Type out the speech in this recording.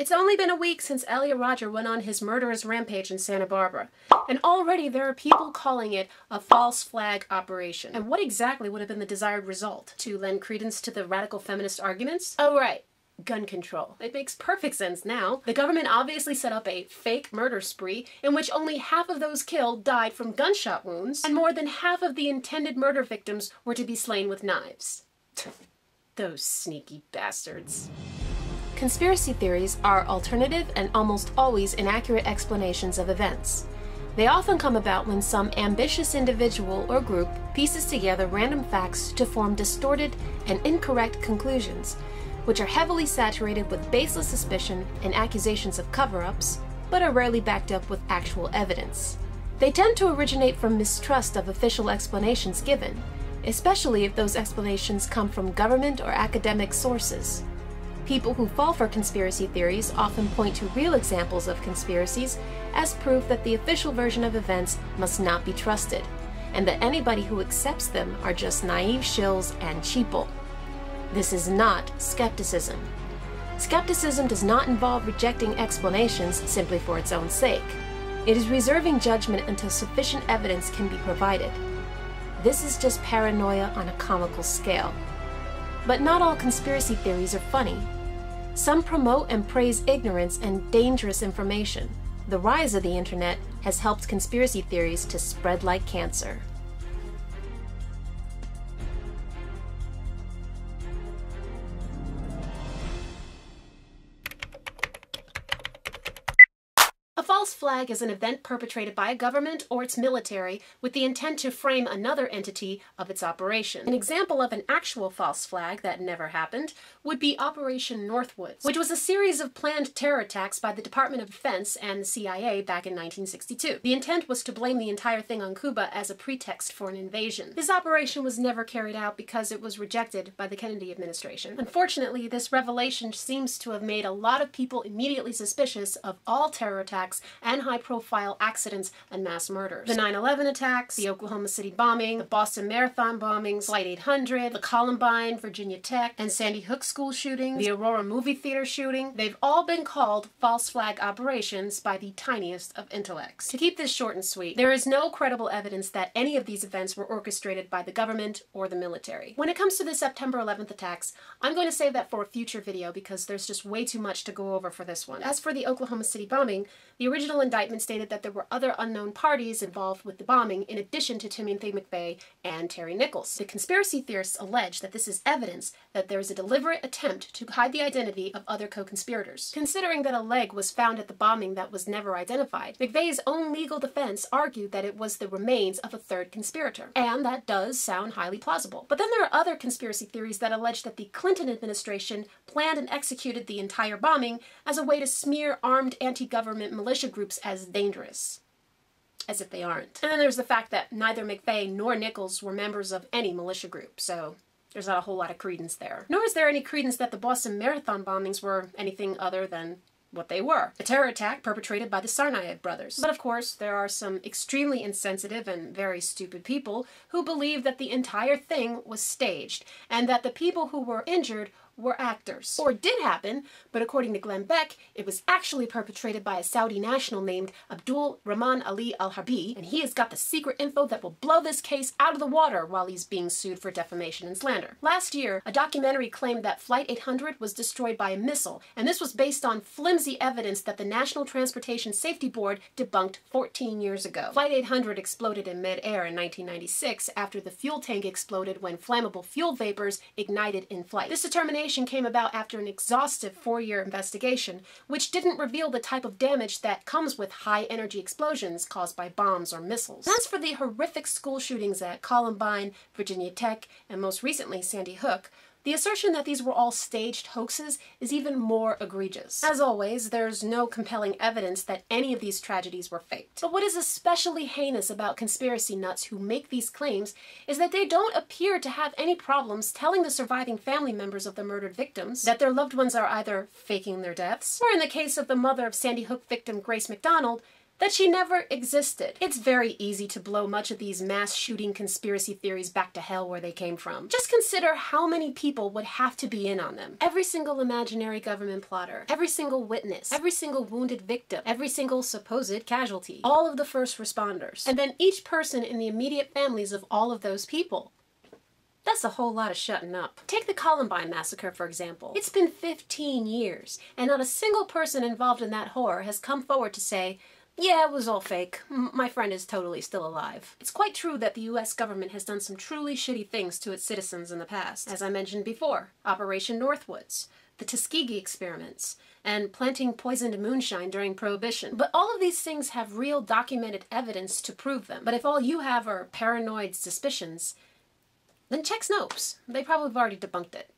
It's only been a week since Elliot Rodger went on his murderous rampage in Santa Barbara, and already there are people calling it a false flag operation. And what exactly would have been the desired result? To lend credence to the radical feminist arguments? Oh right, gun control. It makes perfect sense now. The government obviously set up a fake murder spree in which only half of those killed died from gunshot wounds, and more than half of the intended murder victims were to be slain with knives. Those sneaky bastards. Conspiracy theories are alternative and almost always inaccurate explanations of events. They often come about when some ambitious individual or group pieces together random facts to form distorted and incorrect conclusions, which are heavily saturated with baseless suspicion and accusations of cover-ups, but are rarely backed up with actual evidence. They tend to originate from mistrust of official explanations given, especially if those explanations come from government or academic sources. People who fall for conspiracy theories often point to real examples of conspiracies as proof that the official version of events must not be trusted, and that anybody who accepts them are just naive shills and cheaple. This is not skepticism. Skepticism does not involve rejecting explanations simply for its own sake. It is reserving judgment until sufficient evidence can be provided. This is just paranoia on a comical scale. But not all conspiracy theories are funny. Some promote and praise ignorance and dangerous information. The rise of the internet has helped conspiracy theories to spread like cancer. A false flag is an event perpetrated by a government or its military with the intent to frame another entity of its operation. An example of an actual false flag that never happened would be Operation Northwoods, which was a series of planned terror attacks by the Department of Defense and the CIA back in 1962. The intent was to blame the entire thing on Cuba as a pretext for an invasion. This operation was never carried out because it was rejected by the Kennedy administration. Unfortunately, this revelation seems to have made a lot of people immediately suspicious of all terror attacks and high-profile accidents and mass murders. The 9/11 attacks, the Oklahoma City bombing, the Boston Marathon bombings, Flight 800, the Columbine, Virginia Tech, and Sandy Hook school shootings, the Aurora movie theater shooting, they've all been called false flag operations by the tiniest of intellects. To keep this short and sweet, there is no credible evidence that any of these events were orchestrated by the government or the military. When it comes to the September 11th attacks, I'm going to save that for a future video because there's just way too much to go over for this one. As for the Oklahoma City bombing, the original indictment stated that there were other unknown parties involved with the bombing in addition to Timothy McVeigh and Terry Nichols. The conspiracy theorists allege that this is evidence that there is a deliberate attempt to hide the identity of other co-conspirators. Considering that a leg was found at the bombing that was never identified, McVeigh's own legal defense argued that it was the remains of a third conspirator. And that does sound highly plausible. But then there are other conspiracy theories that allege that the Clinton administration planned and executed the entire bombing as a way to smear armed anti-government militia groups as dangerous. As if they aren't. And then there's the fact that neither McVeigh nor Nichols were members of any militia group, so there's not a whole lot of credence there. Nor is there any credence that the Boston Marathon bombings were anything other than what they were. A terror attack perpetrated by the Tsarnaev brothers. But of course, there are some extremely insensitive and very stupid people who believe that the entire thing was staged, and that the people who were injured were actors. Or did happen, but according to Glenn Beck, it was actually perpetrated by a Saudi national named Abdul Rahman Ali Al-Harbi, and he has got the secret info that will blow this case out of the water while he's being sued for defamation and slander. Last year, a documentary claimed that Flight 800 was destroyed by a missile, and this was based on flimsy evidence that the National Transportation Safety Board debunked 14 years ago. Flight 800 exploded in mid-air in 1996 after the fuel tank exploded when flammable fuel vapors ignited in flight. This determination came about after an exhaustive 4-year investigation, which didn't reveal the type of damage that comes with high-energy explosions caused by bombs or missiles. As for the horrific school shootings at Columbine, Virginia Tech, and most recently Sandy Hook, the assertion that these were all staged hoaxes is even more egregious. As always, there's no compelling evidence that any of these tragedies were faked. But what is especially heinous about conspiracy nuts who make these claims is that they don't appear to have any problems telling the surviving family members of the murdered victims that their loved ones are either faking their deaths, or in the case of the mother of Sandy Hook victim Grace McDonald, that she never existed. It's very easy to blow much of these mass shooting conspiracy theories back to hell where they came from. Just consider how many people would have to be in on them. Every single imaginary government plotter, every single witness, every single wounded victim, every single supposed casualty, all of the first responders, and then each person in the immediate families of all of those people. That's a whole lot of shutting up. Take the Columbine massacre, for example. It's been 15 years, and not a single person involved in that horror has come forward to say, yeah, it was all fake. My friend is totally still alive. It's quite true that the US government has done some truly shitty things to its citizens in the past. As I mentioned before, Operation Northwoods, the Tuskegee experiments, and planting poisoned moonshine during Prohibition. But all of these things have real documented evidence to prove them. But if all you have are paranoid suspicions, then check Snopes. They probably have already debunked it.